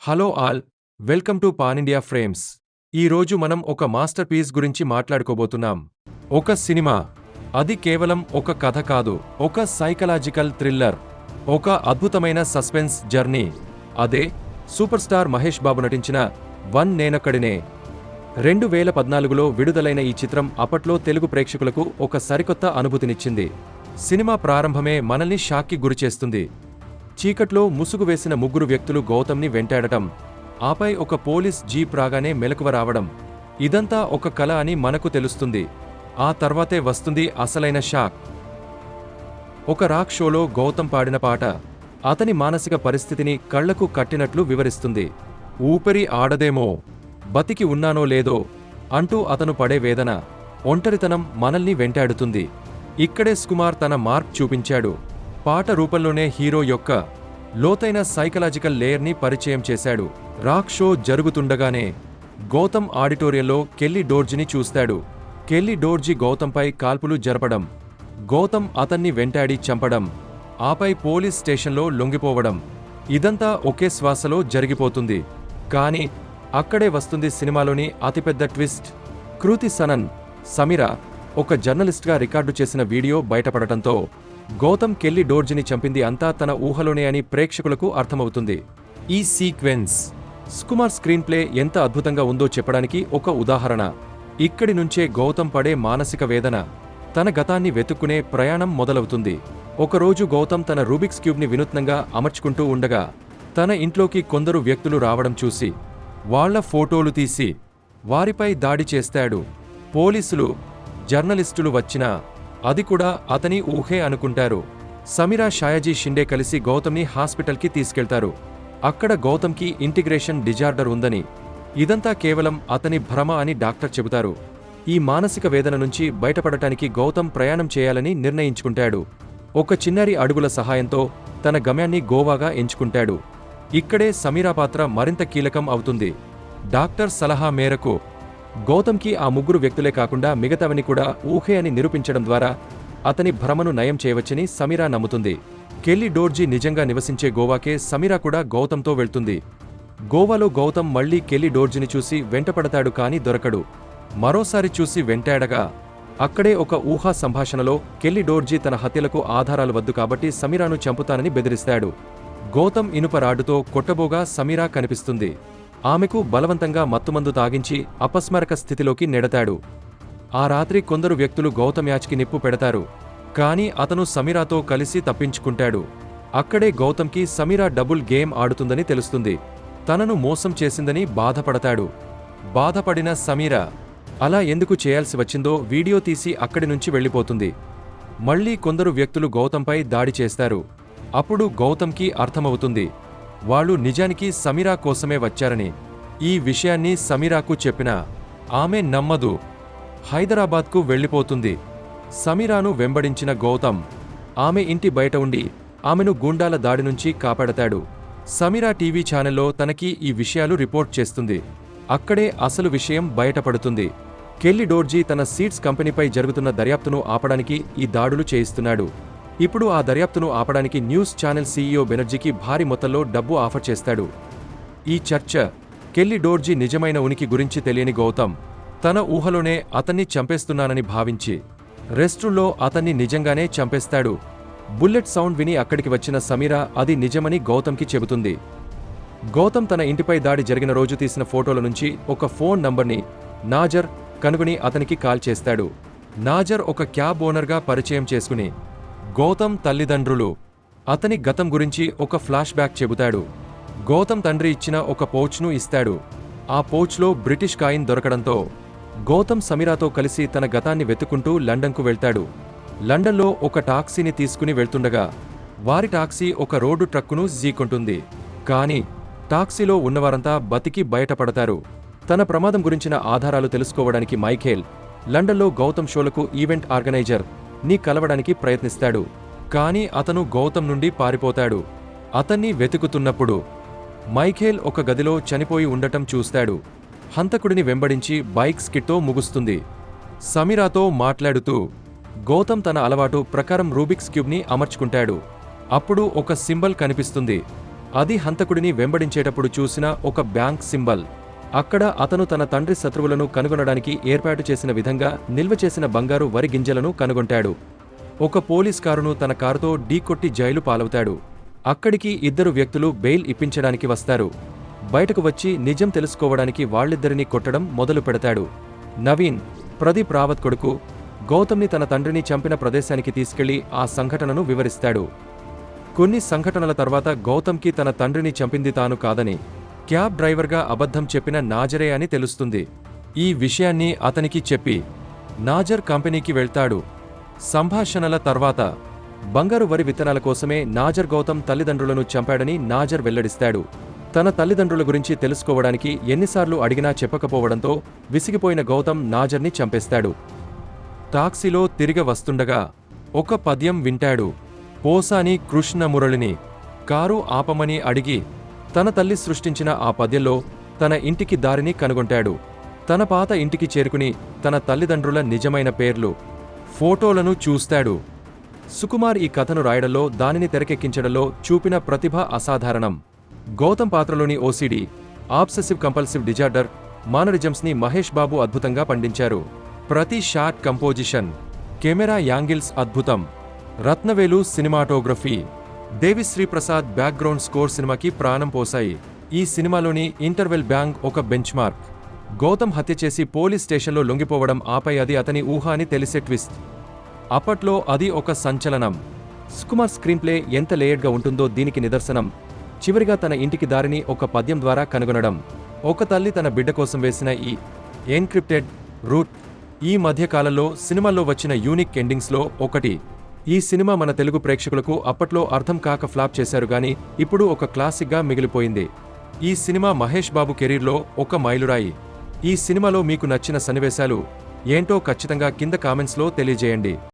Hello all, welcome to pan India frames. ఈరోజు మనం ఒక మాస్టర్ పీస్ గురించి మాట్లాడుకోబోతున్నాం. ఒక సినిమా, అది కేవలం ఒక కథ కాదు, ఒక సైకలాజికల్ థ్రిల్లర్, ఒక అద్భుతమైన సస్పెన్స్ జర్నీ. అదే సూపర్ స్టార్ మహేష్ బాబు నటించిన వన్ నేనొక్కడినే. 2014లో విడుదలైన ఈ చిత్రం అప్పట్లో తెలుగు ప్రేక్షకులకు ఒక సరికొత్త అనుభూతినిచ్చింది. సినిమా ప్రారంభమే మనల్ని షాక్కి గురిచేస్తుంది. చీకట్లో ముసుగు వేసిన ముగ్గురు వ్యక్తులు గౌతమ్ని వెంటాడటం, ఆపై ఒక పోలీస్ జీప్ రాగానే మెలకువ రావడం, ఇదంతా ఒక కల అని మనకు తెలుస్తుంది. ఆ తర్వాతే వస్తుంది అసలైన షాక్. ఒక రాక్ షోలో గౌతమ్ పాడిన పాట అతని మానసిక పరిస్థితిని కళ్లకు కట్టినట్లు వివరిస్తుంది. ఊపిరి ఆడదేమో, బతికి ఉన్నానో లేదో అంటూ అతను పడే వేదన, ఒంటరితనం మనల్ని వెంటాడుతుంది. ఇక్కడే సుకుమార్ తన మార్క్ చూపించాడు. పాట రూపంలోనే హీరో యొక్క లోతైన సైకలాజికల్ లేయర్ని పరిచయం చేశాడు. రాక్ షో జరుగుతుండగానే గౌతమ్ ఆడిటోరియంలో కెల్లీ డోర్జిని చూస్తాడు. కెల్లీ డోర్జి గౌతంపై కాల్పులు జరపడం, గౌతమ్ అతన్ని వెంటాడి చంపడం, ఆపై పోలీస్ స్టేషన్లో లొంగిపోవడం, ఇదంతా ఒకే శ్వాసలో జరిగిపోతుంది. కానీ అక్కడే వస్తుంది సినిమాలోని అతిపెద్ద ట్విస్ట్. కృతి సనన్, సమీరా ఒక జర్నలిస్ట్గా రికార్డు చేసిన వీడియో బయటపడటంతో గౌతమ్ కెల్లీ డోర్జిని చంపింది అంతా తన ఊహలోనే అని ప్రేక్షకులకు అర్థమవుతుంది. ఈ సీక్వెన్స్ సుకుమార్ స్క్రీన్ ప్లే ఎంత అద్భుతంగా ఉందో చెప్పడానికి ఒక ఉదాహరణ. ఇక్కడి నుంచే గౌతమ్ పడే మానసిక వేదన, తన గతాన్ని వెతుక్కునే ప్రయాణం మొదలవుతుంది. ఒకరోజు గౌతమ్ తన రూబిక్స్ క్యూబ్ని వినూత్నంగా అమర్చుకుంటూ ఉండగా తన ఇంట్లోకి కొందరు వ్యక్తులు రావడం చూసి వాళ్ల ఫోటోలు తీసి వారిపై దాడి చేస్తాడు. పోలీసులు, జర్నలిస్టులు వచ్చినా అది కూడా అతని ఊహే అనుకుంటారు. సమీరా, షాయాజీ షిండే కలిసి గౌతమ్ని హాస్పిటల్కి తీసుకెళ్తారు. అక్కడ గౌతమ్కి ఇంటిగ్రేషన్ డిజార్డర్ ఉందని, ఇదంతా కేవలం అతని భ్రమ అని డాక్టర్ చెబుతారు. ఈ మానసిక వేదన నుంచి బయటపడటానికి గౌతమ్ ప్రయాణం చేయాలని నిర్ణయించుకుంటాడు. ఒక చిన్నారి అడుగుల సహాయంతో తన గమ్యాన్ని గోవాగా ఎంచుకుంటాడు. ఇక్కడే సమీరా పాత్ర మరింత కీలకం అవుతుంది. డాక్టర్ సలహా మేరకు గౌతమ్కి ఆ ముగ్గురు వ్యక్తులే కాకుండా మిగతావని కూడా ఊహే అని నిరూపించడం ద్వారా అతని భ్రమను నయం చేయవచ్చని సమీరా నమ్ముతుంది. కెల్లీ డోర్జీ నిజంగా నివసించే గోవాకే సమీరా కూడా గౌతమ్తో వెళ్తుంది. గోవాలో గౌతమ్ మళ్లీ కెల్లీ డోర్జీని చూసి వెంటపడతాడు, కానీ దొరకడు. మరోసారి చూసి వెంటాడగా అక్కడే ఒక ఊహా సంభాషణలో కెల్లీ డోర్జీ తన హత్యలకు ఆధారాలు వద్దు కాబట్టి సమీరాను చంపుతానని బెదిరిస్తాడు. గౌతమ్ ఇనుప రాడ్డుతో కొట్టబోగా సమీరా కనిపిస్తుంది. ఆమెకు బలవంతంగా మత్తుమందు తాగించి అపస్మారక స్థితిలోకి నెడతాడు. ఆ రాత్రి కొందరు వ్యక్తులు గౌతమ్ యాచ్కి నిప్పు పెడతారు, కానీ అతను సమీరాతో కలిసి తప్పించుకుంటాడు. అక్కడే గౌతమ్కి సమీరా డబుల్ గేమ్ ఆడుతుందని తెలుస్తుంది. తనను మోసం చేసిందని బాధపడతాడు. బాధపడిన సమీరా అలా ఎందుకు చేయాల్సి వచ్చిందో వీడియో తీసి అక్కడి నుంచి వెళ్ళిపోతుంది. మళ్లీ కొందరు వ్యక్తులు గౌతంపై దాడి చేస్తారు. అప్పుడు గౌతమ్కి అర్థమవుతుంది, వాళ్ళు నిజానికి సమీరా కోసమే వచ్చారని. ఈ విషయాన్ని సమీరాకు చెప్పినా ఆమె నమ్మదు. హైదరాబాద్కు వెళ్ళిపోతుంది. సమీరాను వెంబడించిన గౌతమ్ ఆమె ఇంటి బయట ఉండి ఆమెను గూండాల దాడి నుంచి కాపాడతాడు. సమీరా టీవీ ఛానల్లో తనకి ఈ విషయాలు రిపోర్ట్ చేస్తుంది. అక్కడే అసలు విషయం బయటపడుతుంది. కెల్లీ డోర్జీ తన సీడ్స్ కంపెనీపై జరుగుతున్న దర్యాప్తును ఆపడానికి ఈ దాడులు చేయిస్తున్నాడు. ఇప్పుడు ఆ దర్యాప్తును ఆపడానికి న్యూస్ ఛానల్ సీఈఓ బెనర్జీకి భారీ మొత్తంలో డబ్బు ఆఫర్ చేస్తాడు. ఈ చర్చ కెల్లీ డోర్జీ నిజమైన ఉనికి గురించి తెలియని గౌతమ్ తన ఊహలోనే అతన్ని చంపేస్తున్నానని భావించి రెస్ట్రూంలో అతన్ని నిజంగానే చంపేస్తాడు. బుల్లెట్ సౌండ్ విని అక్కడికి వచ్చిన సమీరా అది నిజమని గౌతమ్కి చెబుతుంది. గౌతమ్ తన ఇంటిపై దాడి జరిగిన రోజు తీసిన ఫోటోల నుంచి ఒక ఫోన్ నంబర్ని నాజర్ కనుగొని అతనికి కాల్ చేస్తాడు. నాజర్ ఒక క్యాబ్ ఓనర్గా పరిచయం చేసుకుని గౌతమ్ తల్లిదండ్రులు, అతని గతం గురించి ఒక ఫ్లాష్ బ్యాక్ చెబుతాడు. గౌతమ్ తండ్రి ఇచ్చిన ఒక పౌచ్ను ఇస్తాడు. ఆ పౌచ్లో బ్రిటిష్ కాయిన్ దొరకడంతో గౌతమ్ సమీరాతో కలిసి తన గతాన్ని వెతుక్కుంటూ లండన్కు వెళ్తాడు. లండన్లో ఒక టాక్సీని తీసుకుని వెళ్తుండగా వారి టాక్సీ ఒక రోడ్డు ట్రక్కును ఢీకొంటుంది. కానీ టాక్సీలో ఉన్నవారంతా బతికి బయటపడతారు. తన ప్రమాదం గురించిన ఆధారాలు తెలుసుకోవడానికి మైఖేల్ లండన్లో గౌతమ్ షోలకు ఈవెంట్ ఆర్గనైజర్ ని కలవడానికి ప్రయత్నిస్తాడు. కానీ అతను గౌతమ్ నుండి పారిపోతాడు. అతన్ని వెతుకుతున్నప్పుడు మైఖేల్ ఒక గదిలో చనిపోయి ఉండటం చూస్తాడు. హంతకుడిని వెంబడించి బైక్ స్కిట్తో ముగుస్తుంది. సమీరాతో మాట్లాడుతూ గౌతమ్ తన అలవాటు ప్రకారం రూబిక్స్ క్యూబ్ని అమర్చుకుంటాడు. అప్పుడు ఒక సింబల్ కనిపిస్తుంది. అది హంతకుడిని వెంబడించేటప్పుడు చూసిన ఒక బ్యాంక్ సింబల్. అక్కడ అతను తన తండ్రి శత్రువులను కనుగొనడానికి ఏర్పాటు చేసిన విధంగా నిల్వ చేసిన బంగారు వరి గింజలను కనుగొంటాడు. ఒక పోలీస్ కారును తన కారుతో ఢీకొట్టి జైలు పాలవుతాడు. అక్కడికి ఇద్దరు వ్యక్తులు బెయిల్ ఇప్పించడానికి వస్తారు. బయటకు వచ్చి నిజం తెలుసుకోవడానికి వాళ్ళిద్దరినీ కొట్టడం మొదలు పెడతాడు. నవీన్, ప్రదీప్ రావత్ కొడుకు, గౌతమ్ని తన తండ్రిని చంపిన ప్రదేశానికి తీసుకెళ్లి ఆ సంఘటనను వివరిస్తాడు. కొన్ని సంఘటనల తర్వాత గౌతమ్కి తన తండ్రిని చంపింది తాను కాదని, క్యాబ్ డ్రైవర్గా అబద్ధం చెప్పిన నాజరే అని తెలుస్తుంది. ఈ విషయాన్ని అతనికి చెప్పి నాజర్ కంపెనీకి వెళ్తాడు. సంభాషణల తర్వాత బంగారు వరి విత్తనాల కోసమే నాజర్ గౌతమ్ తల్లిదండ్రులను చంపాడని నాజర్ వెల్లడిస్తాడు. తన తల్లిదండ్రుల గురించి తెలుసుకోవడానికి ఎన్నిసార్లు అడిగినా చెప్పకపోవడంతో విసిగిపోయిన గౌతమ్ నాజర్ని చంపేస్తాడు. టాక్సీలో తిరిగి వస్తుండగా ఒక పద్యం వింటాడు. పోసాని కృష్ణమురళిని కారు ఆపమని అడిగి తన తల్లి సృష్టించిన ఆ పద్యంలో తన ఇంటికి దారిని కనుగొంటాడు. తన పాత ఇంటికి చేరుకుని తన తల్లిదండ్రుల నిజమైన పేర్లు, ఫోటోలను చూస్తాడు. సుకుమార్ ఈ కథను రాయడంలో, దానిని తెరకెక్కించడంలో చూపిన ప్రతిభ అసాధారణం. గౌతమ్ పాత్రలోని ఓసిడి, ఆబ్సెసివ్ కంపల్సివ్ డిజార్డర్, మానరిజమ్స్ని మహేష్ బాబు అద్భుతంగా పండించారు. ప్రతి షాట్ కంపోజిషన్, కెమెరా యాంగిల్స్ అద్భుతం. Rathnavelu cinematography, Devi Sri Prasad background score సినిమాకి ప్రాణం పోశాయి. ఈ సినిమాలోని ఇంటర్వెల్ బ్యాంగ్ ఒక బెంచ్ మార్క్. గౌతమ్ హత్య చేసి పోలీస్ స్టేషన్లో లొంగిపోవడం, ఆపై అది అతని ఊహ అని తెలిసే ట్విస్ట్. అప్పట్లో అది ఒక సంచలనం. సుకుమార్ స్క్రీన్ ప్లే ఎంత లేయర్డ్గా ఉంటుందో దీనికి నిదర్శనం. చివరిగా తన ఇంటికి దారిని ఒక పద్యం ద్వారా కనుగొనడం, ఒక తల్లి తన బిడ్డ కోసం వేసిన ఈ ఎన్క్రిప్టెడ్ రూట్ ఈ మధ్యకాలంలో సినిమాల్లో వచ్చిన యూనిక్ ఎండింగ్స్లో ఒకటి. ఈ సినిమా మన తెలుగు ప్రేక్షకులకు అప్పట్లో అర్థం కాక ఫ్లాప్ చేశారు గాని ఇప్పుడు ఒక క్లాసిక్గా మిగిలిపోయింది. ఈ సినిమా మహేష్ బాబు కెరీర్లో ఒక మైలురాయి. ఈ సినిమాలో మీకు నచ్చిన సన్నివేశాలు ఏంటో ఖచ్చితంగా కింద కామెంట్స్లో తెలియజేయండి.